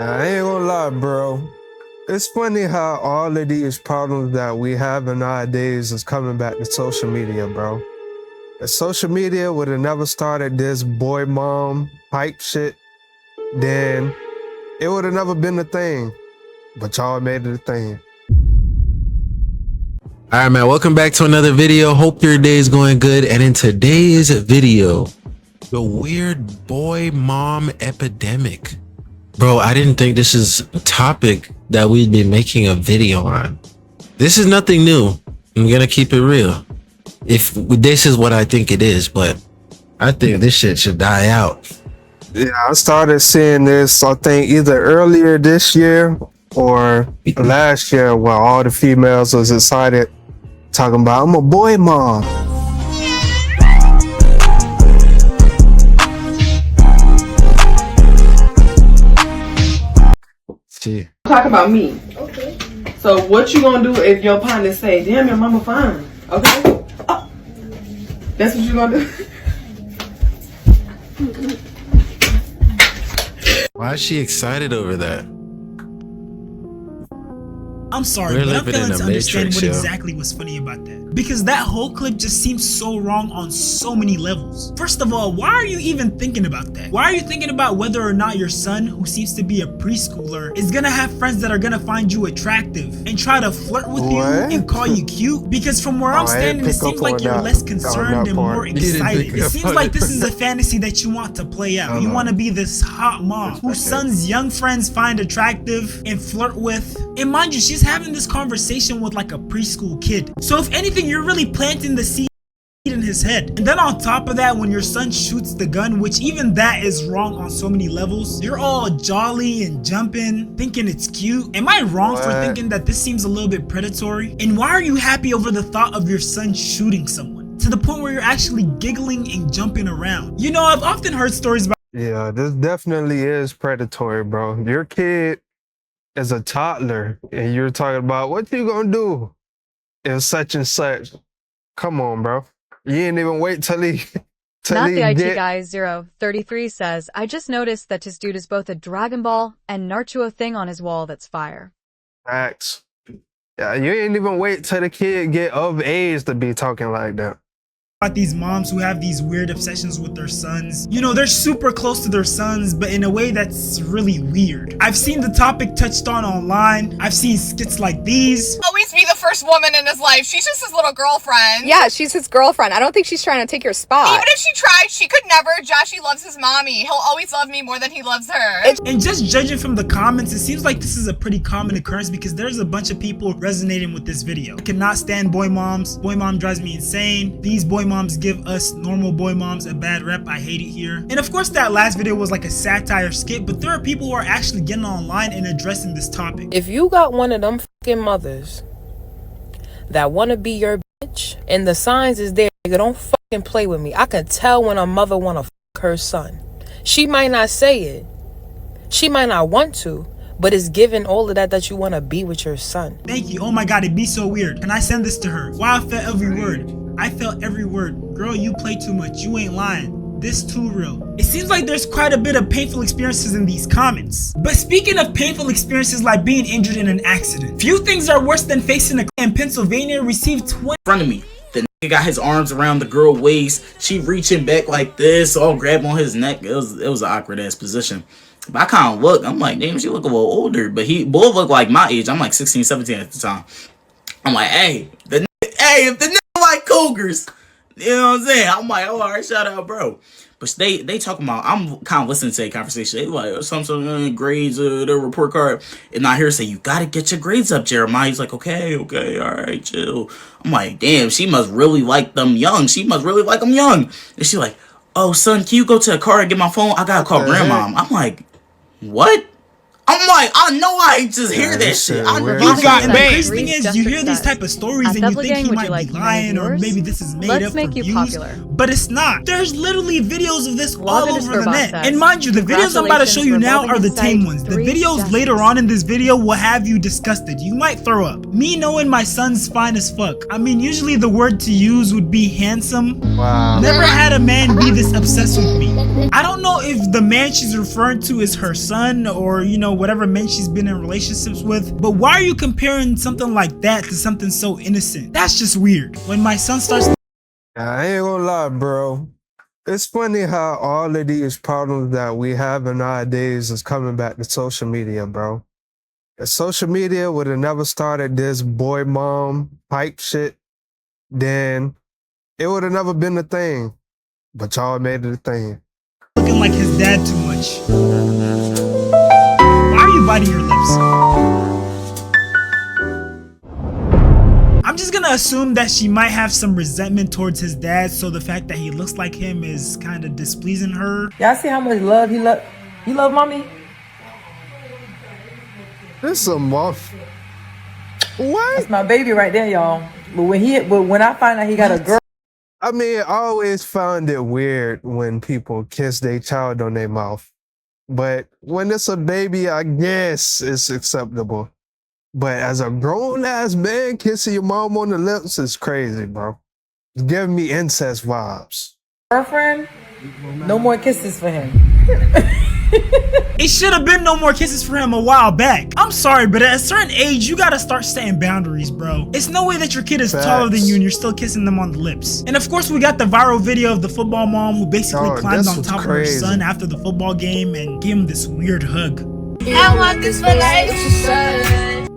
I ain't gonna lie, bro. It's funny how all of these problems that we have nowadays is coming back to social media, bro. If social media would have never started this boy mom hype shit, then it would have never been a thing. But y'all made it a thing. All right, man, welcome back to another video. Hope your day is going good. And in today's video, the weird boy mom epidemic. Bro, I didn't think this is a topic that we'd be making a video on. This is nothing new. I'm gonna keep it real. If this is what I think it is, but I think this shit should die out. Yeah, I started seeing this, I think, either earlier this year or last year, where all the females was excited, talking about, I'm a boy mom. See. Talk about me. Okay. So what you gonna do if your partner say, damn, your mama fine? Okay? Oh. That's what you gonna do? Why is she excited over that? I'm sorry, We're but I'm living failing in to a understand matrix, what yo. exactly was funny about that. Because that whole clip just seems so wrong on so many levels. First of all, why are you even thinking about that? Why are you thinking about whether or not your son, who seems to be a preschooler, is gonna have friends that are gonna find you attractive and try to flirt with you and call you cute? Because from where I'm standing, it seems like you're less concerned and more excited. It seems like this is a fantasy that you want to play out. You want to be this hot mom whose son's young friends find attractive and flirt with. And mind you, she's having this conversation with like a preschool kid. So if anything, you're really planting the seed in his head. And then on top of that, when your son shoots the gun, which even that is wrong on so many levels, you're all jolly and jumping, thinking it's cute. Am I wrong for thinking that this seems a little bit predatory? And why are you happy over the thought of your son shooting someone, to the point where you're actually giggling and jumping around? You know, I've often heard stories about— Yeah, this definitely is predatory, bro. Your kid is a toddler and you're talking about what you gonna do if such and such. Come on, bro. You ain't even wait till he Not the IT guy 033 says, I just noticed that this dude is both a Dragon Ball and Naruto thing on his wall that's fire. Facts. Yeah, you ain't even wait till the kid get of age to be talking like that. these moms who have these weird obsessions with their sons. You know, they're super close to their sons, but in a way that's really weird. I've seen the topic touched on online. I've seen skits like these. Always be the first woman in his life. She's just his little girlfriend. Yeah, she's his girlfriend. I don't think she's trying to take your spot. Even if she tried, she could never. Joshy loves his mommy. He'll always love me more than he loves her. And just judging from the comments, it seems like this is a pretty common occurrence because there's a bunch of people resonating with this video. I cannot stand boy moms. Boy mom drives me insane. These boy moms give us normal boy moms a bad rep. I hate it here. And of course that last video was like a satire skit, but there are people who are actually getting online and addressing this topic. If you got one of them fucking mothers that want to be your bitch and the signs is there, nigga, don't fucking play with me. I can tell when a mother want to fuck her son. She might not say it. She might not want to, but it's given all of that you want to be with your son. Thank you. Oh my god, it'd be so weird. Can I send this to her? Wow, I felt every word. I felt every word. Girl, you play too much. You ain't lying. This too real. It seems like there's quite a bit of painful experiences in these comments. But speaking of painful experiences like being injured in an accident, few things are worse than facing a in Pennsylvania received 20 in front of me. The nigga got his arms around the girl waist. She reaching back like this, all grab on his neck. It was an awkward ass position. But I kind of look, I'm like, damn, she look a little older. But he both look like my age. I'm like 16, 17 at the time. I'm like, hey, if the nigga like cougars, you know what I'm saying? I'm like, oh, all right, shout out, bro. But they talking about, I'm kind of listening to a conversation. They like, some grades, their report card. And I hear her say, you got to get your grades up, Jeremiah. He's like, okay, all right, chill. I'm like, damn, she must really like them young. She must really like them young. And she like, oh, son, can you go to the car and get my phone? I got to call grandma. I'm like, what? I'm like, I know I ain't just hear that shit. I know you got the crazy thing is, you hear these type of stories and you think he might be lying or maybe this is made up for views, but it's not. There's literally videos of this all over the net. And mind you, the videos I'm about to show you now are the tame ones. The videos later on in this video will have you disgusted. You might throw up. Me knowing my son's fine as fuck. I mean, usually the word to use would be handsome. Wow. Never had a man be this obsessed with me. I don't know if the man she's referring to is her son or, you know, whatever men she's been in relationships with, but why are you comparing something like that to something so innocent? That's just weird. When my son starts... I ain't gonna lie, bro. It's funny how all of these problems that we have nowadays is coming back to social media, bro. If social media would have never started this boy mom hype shit, then it would have never been a thing. But y'all made it a thing. Looking like his dad too much. Why are you biting your lips? I'm just gonna assume that she might have some resentment towards his dad, so the fact that he looks like him is kind of displeasing her. Y'all see how much love he love mommy? This a muff. What? That's my baby right there, y'all. But when I find out he got a girl. I mean, I always found it weird when people kiss their child on their mouth. But when it's a baby, I guess it's acceptable. But as a grown-ass man, kissing your mom on the lips is crazy, bro. It's giving me incest vibes. Girlfriend, no more kisses for him. It should have been no more kisses for him a while back. I'm sorry, but at a certain age, you gotta start setting boundaries, bro. It's no way that your kid is taller than you and you're still kissing them on the lips. And of course, we got the viral video of the football mom who basically climbed on top of her son after the football game and gave him this weird hug. I want this for life.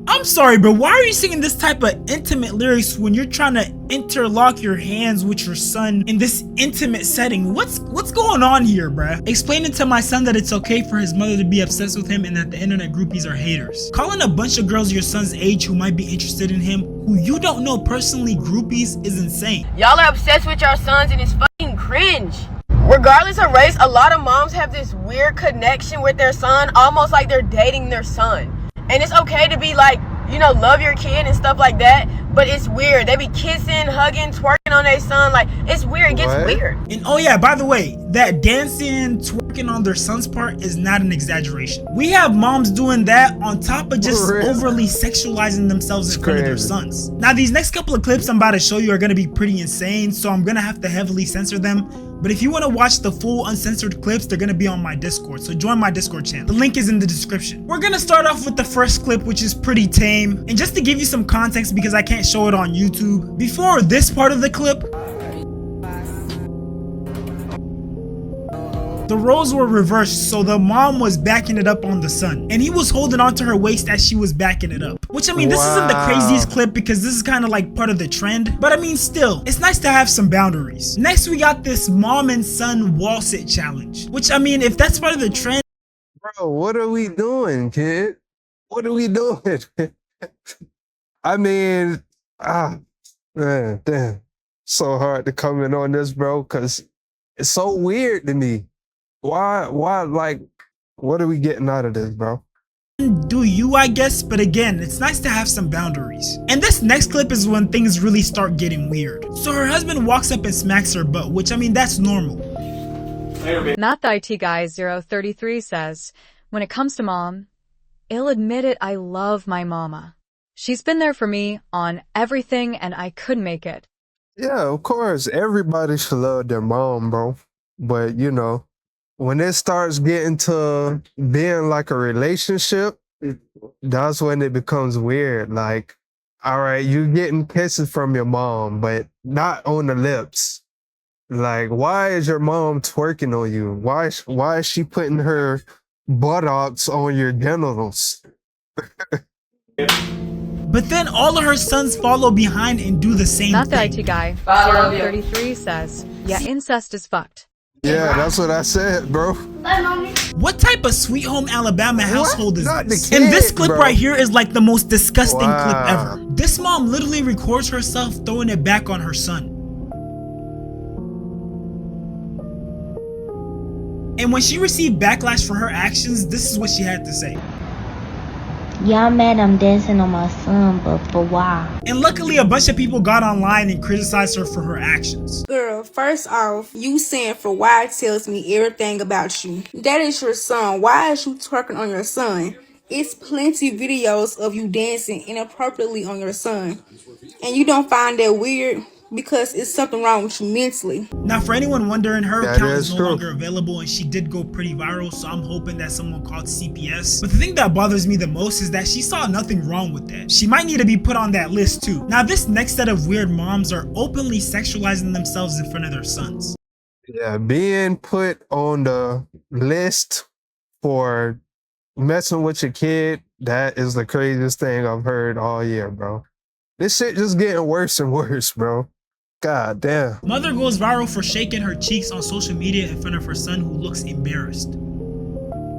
I'm sorry, but why are you singing this type of intimate lyrics when you're trying to interlock your hands with your son in this intimate setting? What's going on here, bruh? Explaining to my son that it's okay for his mother to be obsessed with him and that the internet groupies are haters. Calling a bunch of girls your son's age who might be interested in him, who you don't know personally, groupies, is insane. Y'all are obsessed with your sons and it's fucking cringe. Regardless of race, a lot of moms have this weird connection with their son, almost like they're dating their son. And it's okay to be like, you know, love your kid and stuff like that, but it's weird. They be kissing, hugging, twerking on their son. Like, it's weird. It gets weird. And oh yeah, by the way, that dancing, twerking on their son's part is not an exaggeration. We have moms doing that on top of just overly sexualizing themselves in front of their sons. Now, these next couple of clips I'm about to show you are going to be pretty insane, so I'm going to have to heavily censor them. But if you want to watch the full uncensored clips, they're going to be on my Discord, so join my Discord channel. The link is in the description. We're going to start off with the first clip, which is pretty tame. And just to give you some context, because I can't show it on YouTube, before this part of the clip, the roles were reversed, so the mom was backing it up on the son, and he was holding onto her waist as she was backing it up. Which, I mean, this isn't the craziest clip because this is kind of like part of the trend, but I mean, still, it's nice to have some boundaries. Next, we got this mom and son wall sit challenge, which, I mean, if that's part of the trend... Bro, what are we doing, kid? What are we doing? I mean, man, damn. So hard to comment on this, bro, because it's so weird to me. Why, like, what are we getting out of this, bro? Do you, I guess, but again, it's nice to have some boundaries. And this next clip is when things really start getting weird. So her husband walks up and smacks her butt, which, I mean, that's normal. Not the IT guy 033 says, when it comes to mom, I'll admit it, I love my mama. She's been there for me on everything and I could make it. Yeah, of course, everybody should love their mom, bro. But, you know, when it starts getting to being like a relationship, that's when it becomes weird. Like, all right, you getting kisses from your mom, but not on the lips. Like, why is your mom twerking on you? Why is she putting her buttocks on your genitals? But then all of her sons follow behind and do the same Not thing. the IT guy 033 says, yeah, incest is fucked. Yeah, that's what I said, bro. What type of Sweet Home Alabama household is Not this? the kid, And this clip bro. right here is like the most disgusting clip ever. This mom literally records herself throwing it back on her son. And when she received backlash for her actions, this is what she had to say. Y'all mad I'm dancing on my son, but for why? And luckily a bunch of people got online and criticized her for her actions. Girl, first off, you saying for why tells me everything about you. That is your son. Why is you twerking on your son? It's plenty videos of you dancing inappropriately on your son. And you don't find that weird? because it's something wrong with you mentally. Now, for anyone wondering, her That account is is no true. longer available, and she did go pretty viral, so I'm hoping that someone called CPS. But the thing that bothers me the most is that she saw nothing wrong with that. She might need to be put on that list too. Now, this next set of weird moms are openly sexualizing themselves in front of their sons. Yeah, being put on the list for messing with your kid, that is the craziest thing I've heard all year, bro. This shit just getting worse and worse, bro. God damn. Mother goes viral for shaking her cheeks on social media in front of her son who looks embarrassed.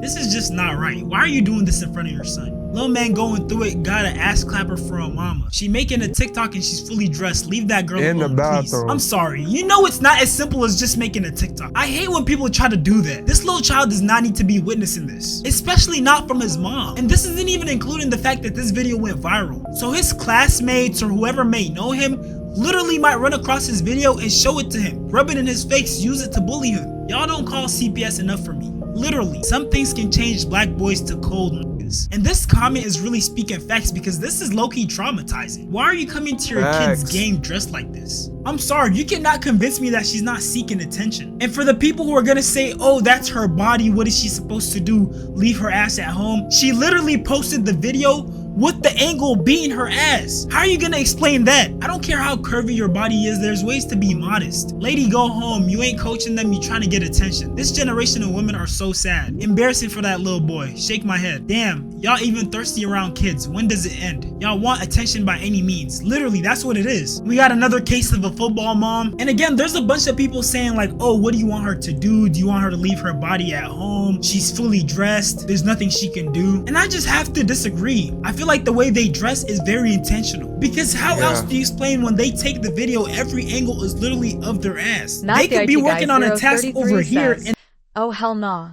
This is just not right. Why are you doing this in front of your son? Little man going through it, got an ass clapper for a mama. She making a TikTok and she's fully dressed. Leave that girl in alone, the please. bathroom. I'm sorry. You know it's not as simple as just making a TikTok. I hate when people try to do that. This little child does not need to be witnessing this, especially not from his mom. And this isn't even including the fact that this video went viral. So his classmates or whoever may know him literally might run across his video and show it to him, rub it in his face, use it to bully him. Y'all don't call CPS enough for me. Literally, some things can change black boys to cold niggas. And this comment is really speaking facts because this is low-key traumatizing. Why are you coming to your kid's game dressed like this? I'm sorry, you cannot convince me that she's not seeking attention. And for the people who are gonna say, oh, that's her body, what is she supposed to do? Leave her ass at home? She literally posted the video with the angle being her ass. How are you gonna explain that? I don't care how curvy your body is, there's ways to be modest. Lady, go home. You ain't coaching them, you trying to get attention. This generation of women are so sad. Embarrassing for that little boy. Shake my head. Damn, y'all even thirsty around kids. When does it end? Y'all want attention by any means. Literally, that's what it is. We got another case of a football mom. And again, there's a bunch of people saying like, oh, what do you want her to do? Do you want her to leave her body at home? She's fully dressed. There's nothing she can do. And I just have to disagree. I feel like the way they dress is very intentional, because how else do you explain when they take the video, every angle is literally of their ass? Not They the could be IT guy, working on a task 033 over here says, and oh hell nah.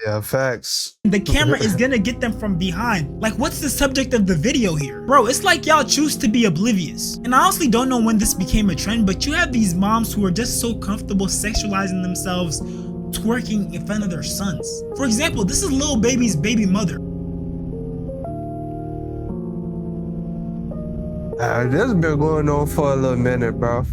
Yeah, facts. the camera is gonna get them from behind. Like, what's the subject of the video here? Bro, it's like y'all choose to be oblivious. And I honestly don't know when this became a trend, but you have these moms who are just so comfortable sexualizing themselves, twerking in front of their sons. For example, this is Lil Baby's baby mother. This has been going on for a little minute, bro.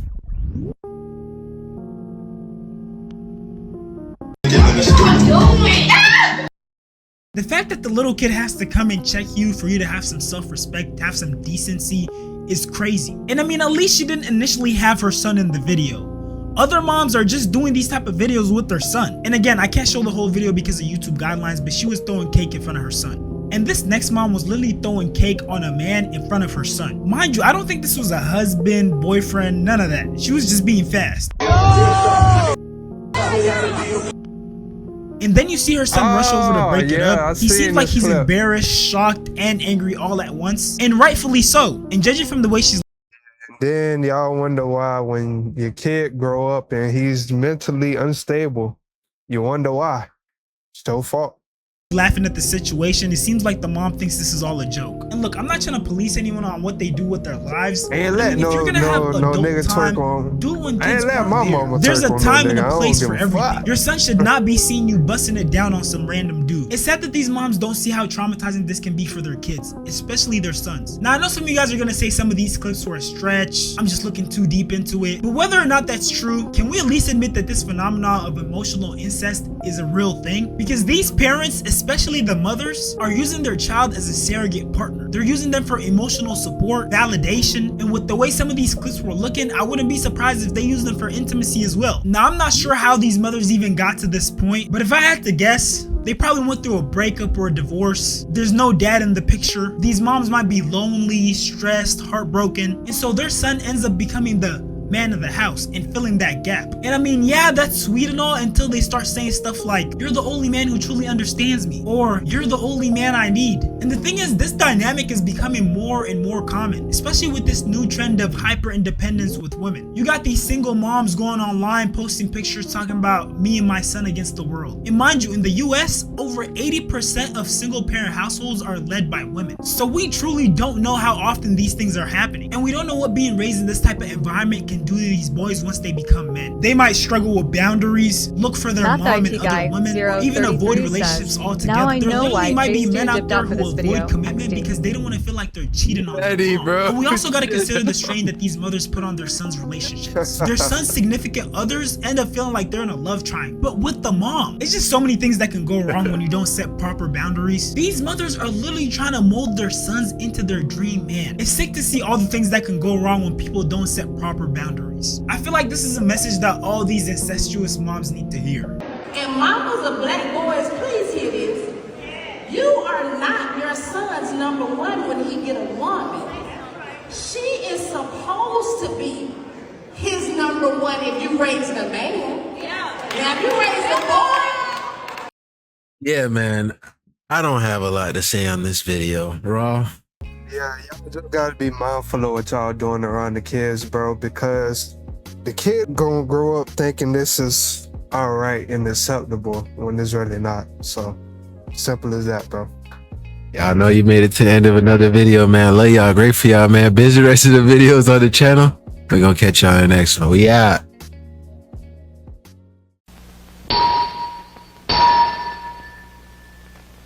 The fact that the little kid has to come and check you for you to have some self-respect, have some decency, is crazy. And I mean, at least she didn't initially have her son in the video. Other moms are just doing these type of videos with their son. And again, I can't show the whole video because of YouTube guidelines, but she was throwing cake in front of her son. And this next mom was literally throwing cake on a man in front of her son. Mind you, I don't think this was a husband, boyfriend, none of that. She was just being fast. And then you see her son rush over to break it up. He seems like he's embarrassed, shocked, and angry all at once. And rightfully so. And judging from the way she's then y'all wonder why when your kid grow up and he's mentally unstable, you wonder why. It's your fault. laughing at the situation, it seems like the mom thinks this is all a joke. And look, I'm not trying to police anyone on what they do with their lives. Ain't let no nigga twerk on. Do it when I ain't kids let are my there. mama There's twerk a on time no and nigga. a I place don't for give a everything. fuck. Your son should not be seeing you busting it down on some random dude. It's sad that these moms don't see how traumatizing this can be for their kids, especially their sons. Now, I know some of you guys are gonna say some of these clips were a stretch. I'm just looking too deep into it. But whether or not that's true, can we at least admit that this phenomenon of emotional incest is a real thing? Because these parents, especially the mothers, are using their child as a surrogate partner. They're using them for emotional support, validation, and with the way some of these clips were looking, I wouldn't be surprised if they use them for intimacy as well. Now, I'm not sure how these mothers even got to this point, but if I had to guess, they probably went through a breakup or a divorce. There's no dad in the picture. These moms might be lonely, stressed, heartbroken, and so their son ends up becoming the man of the house and filling that gap. And I mean, yeah, that's sweet and all until they start saying stuff like, "You're the only man who truly understands me," or "You're the only man I need." And the thing is, this dynamic is becoming more and more common, especially with this new trend of hyper independence with women. You got these single moms going online posting pictures talking about me and my son against the world. And mind you, in the US, over 80% of single parent households are led by women. So we truly don't know how often these things are happening. And we don't know what being raised in this type of environment can do to these boys once they become men. They might struggle with boundaries, look for their mom and other women, or even avoid relationships altogether. Now I there know literally why might be Jay men out dipped there out who for will this video. avoid commitment because they don't want to feel like they're cheating on their mom. But we also got to consider the strain that these mothers put on their sons' relationships. Their sons' significant others end up feeling like they're in a love triangle, but with the mom. It's just so many things that can go wrong when you don't set proper boundaries. These mothers are literally trying to mold their sons into their dream man. It's sick to see all the things that can go wrong when people don't set proper boundaries. I feel like this is a message that all these incestuous moms need to hear. And mamas of black boys, please hear this. You are not your son's number one when he get a woman. She is supposed to be his number one if you raise the man. Now if you raise the boy. Yeah, man. I don't have a lot to say on this video. Raw. Yeah, y'all just gotta be mindful of what y'all doing around the kids, bro, because the kid gonna grow up thinking this is all right and acceptable when it's really not. So simple as that, bro. Y'all know you made it to the end of another video, man. Love y'all. Great for y'all, man. Busy rest of the videos on the channel. We're gonna catch y'all in the next one. We out.